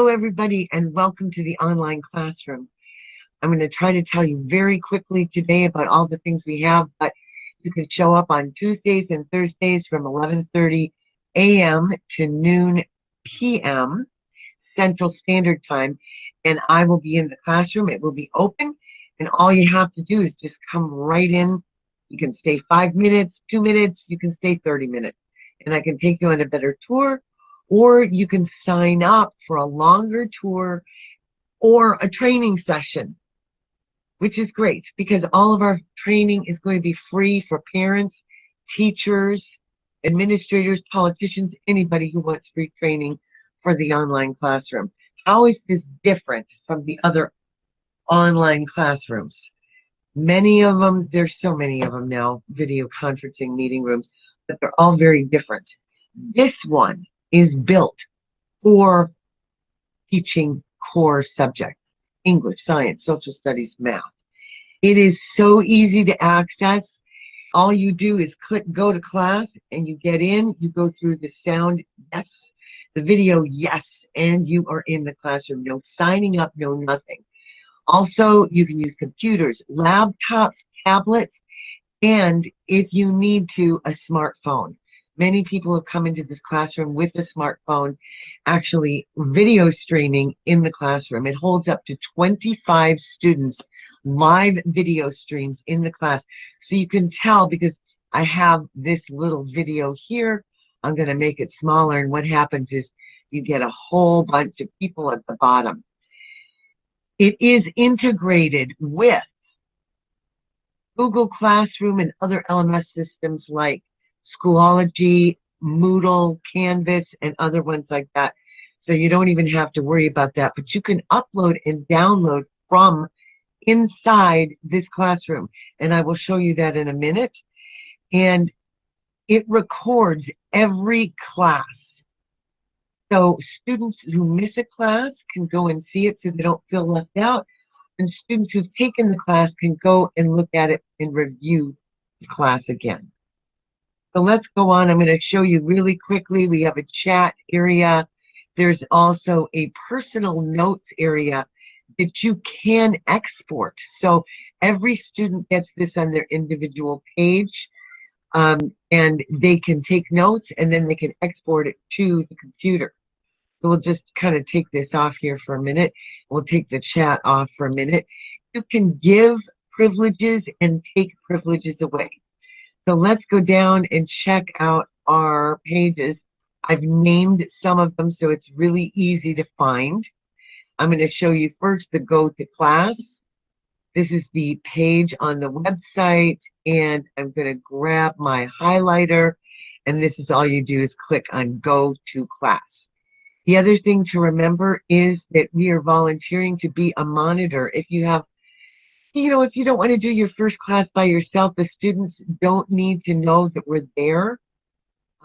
everybody, and welcome to the online classroom. I'm going to try to tell you very quickly today about all the things we have, but you can show up on Tuesdays and Thursdays from 11:30 a.m. to noon p.m. Central Standard Time, and I will be in the classroom. It will be open, and all you have to do is just come right in. You can stay 5 minutes, 2 minutes, you can stay 30 minutes, and I can take you on a better tour, or you can sign up for a longer tour or a training session, which is great because all of our training is going to be free for parents, teachers, administrators, politicians, anybody who wants free training for the online classroom. How is this different from the other online classrooms? Many of them, there's so many of them now, video conferencing meeting rooms, but they're all very different. This one is built for teaching core subjects: English, science, social studies, math. It is so easy to access. All you do is go to class, and you get in, you go through the sound, yes, the video, yes, and you are in the classroom. No signing up, no nothing. Also, you can use computers, laptops, tablets, and if you need to, a smartphone. Many people have come into this classroom with a smartphone, actually video streaming in the classroom. It holds up to 25 students, live video streams in the class. So you can tell, because I have this little video here, I'm going to make it smaller, and what happens is you get a whole bunch of people at the bottom. It is integrated with Google Classroom and other LMS systems like Schoology, Moodle, Canvas, and other ones like that. So you don't even have to worry about that, but you can upload and download from inside this classroom, and I will show you that in a minute. And it records every class. So students who miss a class can go and see it so they don't feel left out, and students who've taken the class can go and look at it and review the class again. So let's go on. I'm going to show you really quickly. We have a chat area. There's also a personal notes area that you can export. So every student gets this on their individual page, and they can take notes, and then they can export it to the computer. So we'll just kind of take this off here for a minute. We'll take the chat off for a minute. You can give privileges and take privileges away. So let's go down and check out our pages. I've named some of them so it's really easy to find. I'm going to show you first the Go to Class. This is the page on the website, and I'm going to grab my highlighter, and this is all you do is click on Go to Class. The other thing to remember is that we are volunteering to be a monitor. If you have, if you don't want to do your first class by yourself, the students don't need to know that we're there.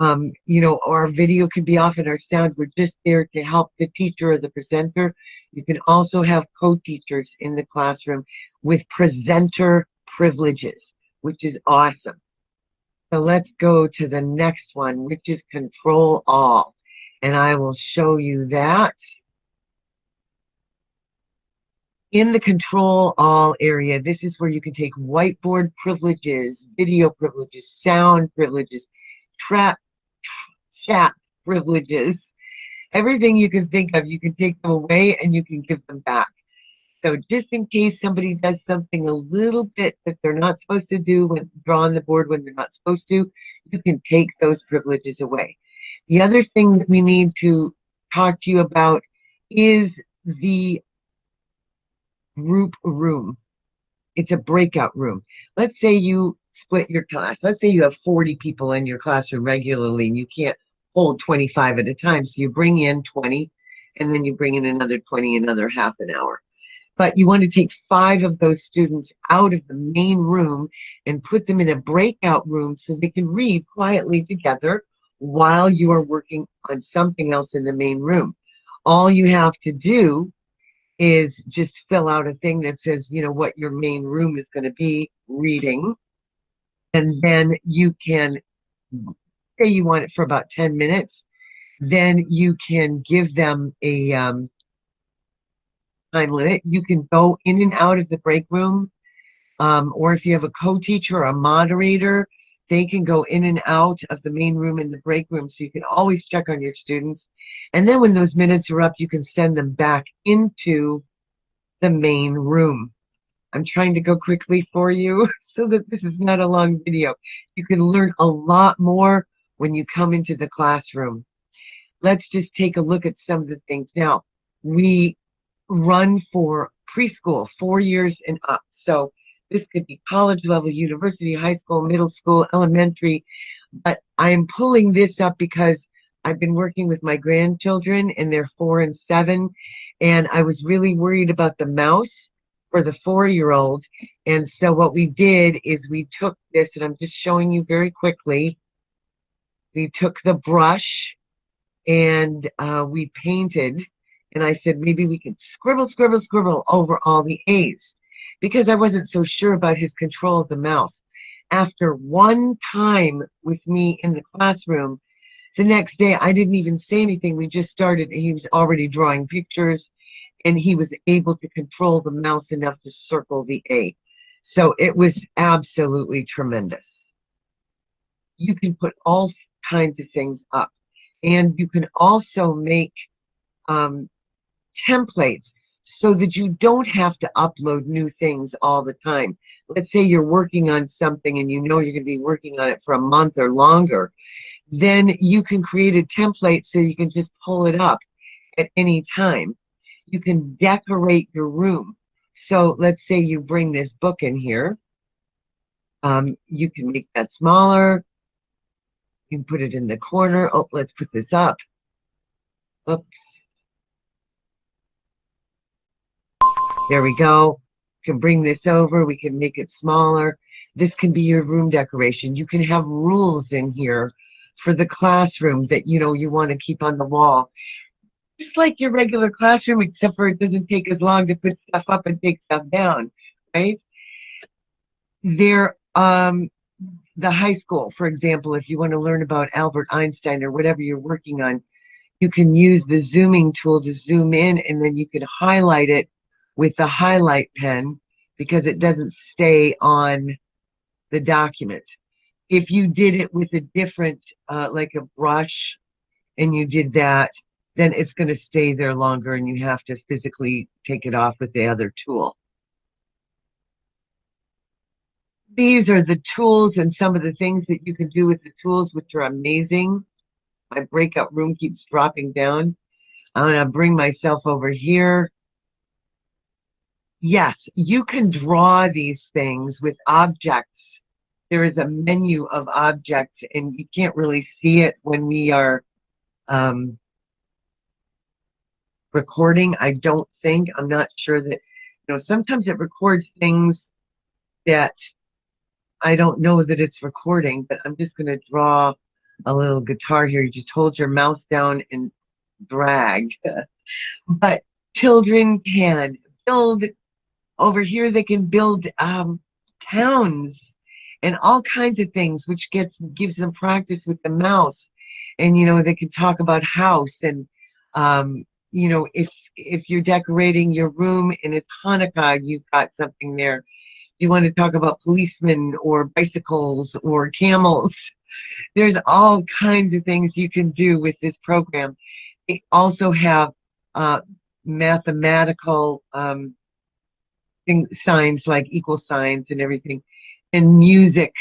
Our video could be off and our sound. We're just there to help the teacher or the presenter. You can also have co-teachers in the classroom with presenter privileges, which is awesome. So let's go to the next one, which is Control All. And I will show you that. In the Control All area, this is where you can take whiteboard privileges, video privileges, sound privileges, chat privileges, everything you can think of. You can take them away and you can give them back. So just in case somebody does something a little bit that they're not supposed to do, when draw on the board when they're not supposed to, you can take those privileges away. The other thing that we need to talk to you about is the group room. It's a breakout room. Let's say you split your class. Let's say you have 40 people in your classroom regularly, and you can't hold 25 at a time. So you bring in 20, and then you bring in another 20, another half an hour. But you want to take 5 of those students out of the main room and put them in a breakout room so they can read quietly together while you are working on something else in the main room. All you have to do is just fill out a thing that says, what your main room is going to be, reading. And then you can say you want it for about 10 minutes. Then you can give them a time limit. You can go in and out of the break room, or if you have a co-teacher or a moderator, they can go in and out of the main room and the break room, so you can always check on your students. And then when those minutes are up, you can send them back into the main room. I'm trying to go quickly for you so that this is not a long video. You can learn a lot more when you come into the classroom. Let's just take a look at some of the things. Now, we run for preschool, 4 years and up. So this could be college level, university, high school, middle school, elementary. But I am pulling this up because I've been working with my grandchildren, and they're 4 and 7. And I was really worried about the mouse for the 4-year-old. And so what we did is we took this, and I'm just showing you very quickly. We took the brush and we painted, and I said maybe we could scribble, scribble, scribble over all the A's, because I wasn't so sure about his control of the mouse. After one time with me in the classroom, the next day I didn't even say anything. We just started, and he was already drawing pictures, and he was able to control the mouse enough to circle the A. So it was absolutely tremendous. You can put all kinds of things up. And you can also make templates so that you don't have to upload new things all the time. Let's say you're working on something and you know you're going to be working on it for a month or longer. Then you can create a template so you can just pull it up at any time. You can decorate your room. So let's say you bring this book in here. You can make that smaller. You can put it in the corner. Oh, let's put this up. Oops. There we go. You can bring this over. We can make it smaller. This can be your room decoration. You can have rules in here for the classroom that you want to keep on the wall. Just like your regular classroom, except for it doesn't take as long to put stuff up and take stuff down, right? The high school, for example, if you want to learn about Albert Einstein or whatever you're working on, you can use the zooming tool to zoom in, and then you can highlight it with the highlight pen because it doesn't stay on the document. If you did it with a different, like a brush, and you did that, then it's going to stay there longer and you have to physically take it off with the other tool. These are the tools and some of the things that you can do with the tools, which are amazing. My breakout room keeps dropping down. I'm going to bring myself over here. Yes, you can draw these things with objects. There is a menu of objects, and you can't really see it when we are recording, I don't think. I'm not sure that, sometimes it records things that I don't know that it's recording, but I'm just going to draw a little guitar here. You just hold your mouse down and drag. But children can build, over here they can build towns and all kinds of things, which gives them practice with the mouse. And, they can talk about house and, if you're decorating your room and it's Hanukkah, you've got something there. You want to talk about policemen or bicycles or camels. There's all kinds of things you can do with this program. They also have mathematical signs like equal signs and everything, and music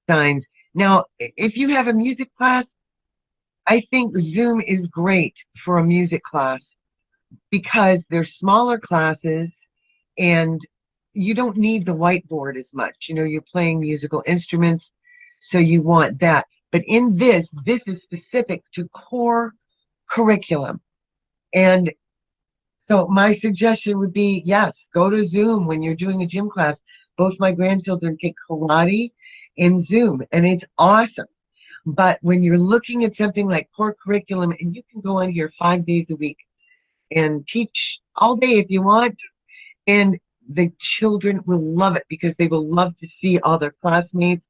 signs. Now, if you have a music class, I think Zoom is great for a music class because they're smaller classes and you don't need the whiteboard as much. You're playing musical instruments, so you want that. But in this is specific to core curriculum. And so my suggestion would be, yes, go to Zoom when you're doing a gym class. Both my grandchildren take karate in Zoom, and it's awesome. But when you're looking at something like core curriculum, and you can go on here 5 days a week and teach all day if you want, and the children will love it because they will love to see all their classmates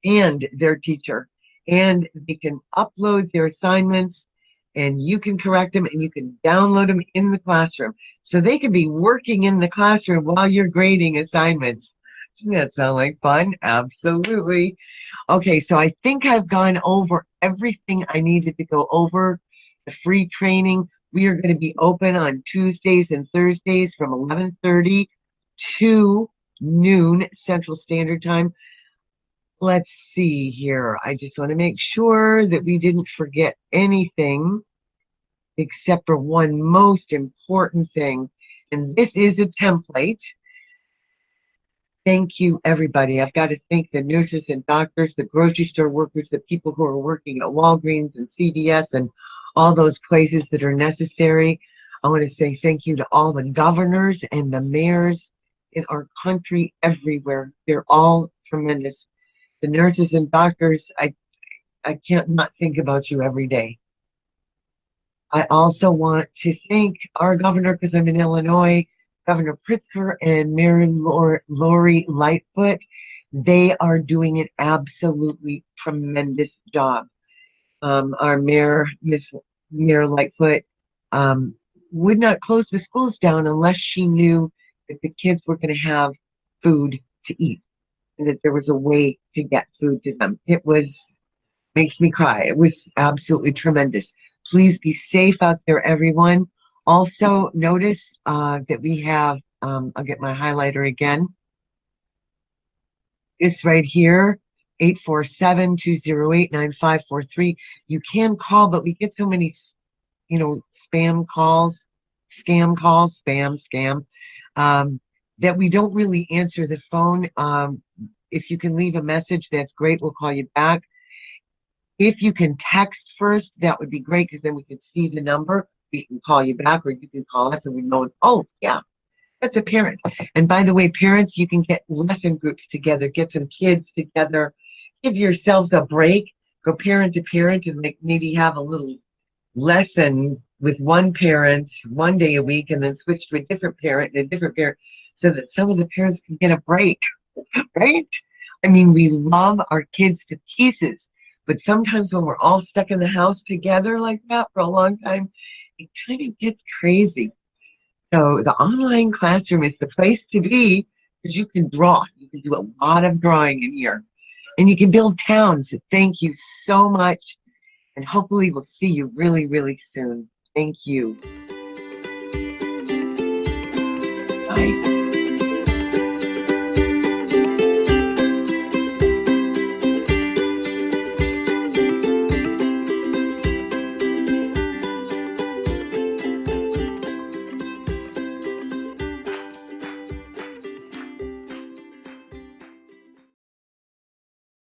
and their teacher. And they can upload their assignments. and you can correct them and you can download them in the classroom. So they can be working in the classroom while you're grading assignments. Doesn't that sound like fun? Absolutely. Okay, so I think I've gone over everything I needed to go over. The free training. We are going to be open on Tuesdays and Thursdays from 11:30 to noon Central Standard Time. Let's see here. I just want to make sure that we didn't forget anything except for one most important thing. And this is a template. Thank you, everybody. I've got to thank the nurses and doctors, the grocery store workers, the people who are working at Walgreens and CVS and all those places that are necessary. I want to say thank you to all the governors and the mayors in our country everywhere. They're all tremendous. The nurses and doctors, I can't not think about you every day. I also want to thank our governor, because I'm in Illinois, Governor Pritzker and Mayor Lori Lightfoot. They are doing an absolutely tremendous job. Our mayor, Mayor Lightfoot, would not close the schools down unless she knew that the kids were going to have food to eat and that there was a way to get food to them. It makes me cry. It was absolutely tremendous. Please be safe out there, everyone. Also, notice that we have, I'll get my highlighter again. It's right here, 847-208-9543. You can call, but we get so many, spam calls, scam calls, scam, that we don't really answer the phone. If you can leave a message, that's great. We'll call you back. If you can text first, that would be great, because then we can see the number. We can call you back, or you can call us and we know, oh, yeah, that's a parent. And by the way, parents, you can get lesson groups together, get some kids together, give yourselves a break, go parent to parent, and maybe have a little lesson with one parent one day a week, and then switch to a different parent and a different parent, so that some of the parents can get a break, right? I mean, we love our kids to pieces, but sometimes when we're all stuck in the house together like that for a long time, it kind of gets crazy. So the online classroom is the place to be, because you can draw. You can do a lot of drawing in here. And you can build towns. Thank you so much. And hopefully we'll see you really, really soon. Thank you. Bye.